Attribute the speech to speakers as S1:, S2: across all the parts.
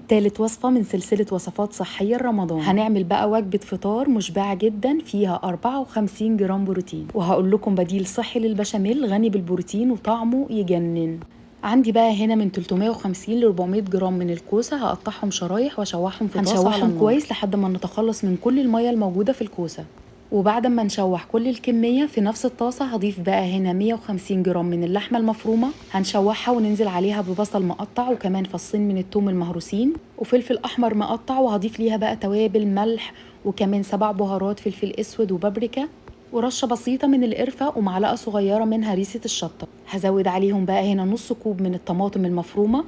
S1: تالت وصفة من سلسلة وصفات صحية رمضان. هنعمل بقى وجبة فطار مشبعة جدا فيها 54 جرام بروتين، وهقول لكم بديل صحي للبشاميل غني بالبروتين وطعمه يجنن. عندي بقى هنا من 350 ل 400 جرام من الكوسة، هقطعهم شرايح واشوحهم في طاسة على النار. كويس لحد ما نتخلص من كل المية الموجودة في الكوسة. وبعد ما نشوح كل الكمية في نفس الطاسة، هضيف بقى هنا 150 جرام من اللحمة المفرومة، هنشوحها وننزل عليها ببصل مقطع وكمان فصين من الثوم المهروسين وفلفل أحمر مقطع، وهضيف ليها بقى توابل ملح وكمان 7 بهارات فلفل أسود وبابريكا ورشة بسيطة من القرفة ومعلقة صغيرة من هريسة الشطة. هزود عليهم بقى هنا نص كوب من الطماطم المفرومة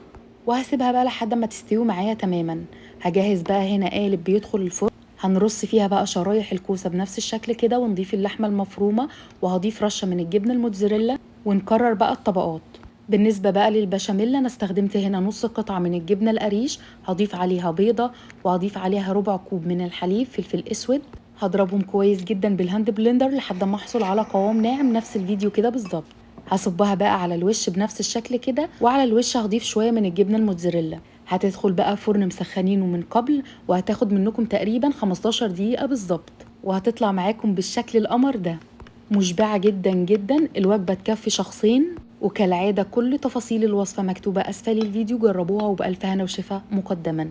S1: وهسيبها بقى لحد ما تستوي معايا تماما. هجهز بقى هنا قالب بيدخل الفرن، هنرص فيها بقى شرايح الكوسة بنفس الشكل كده ونضيف اللحمة المفرومة وهضيف رشة من الجبنة الموتزاريلا ونكرر بقى الطبقات. بالنسبة بقى للبشاميل أنا استخدمت هنا نص قطعة من الجبنة القريش، هضيف عليها بيضة وهضيف عليها ربع كوب من الحليب فلفل أسود. هضربهم كويس جدا بالهاند بلندر لحد ما احصل على قوام ناعم نفس الفيديو كده بالظبط. هصبها بقى على الوش بنفس الشكل كده، وعلى الوش هضيف شوية من الجبنة الموتزاريلا. هتدخل بقى فرن مسخنينه من قبل وهتاخد منكم تقريبا 15 دقيقة بالظبط، وهتطلع معاكم بالشكل القمر ده. مشبعة جدا جدا، الوجبة تكفي شخصين، وكالعادة كل تفاصيل الوصفة مكتوبة أسفل الفيديو، جربوها وبألف هنا وشفا مقدما.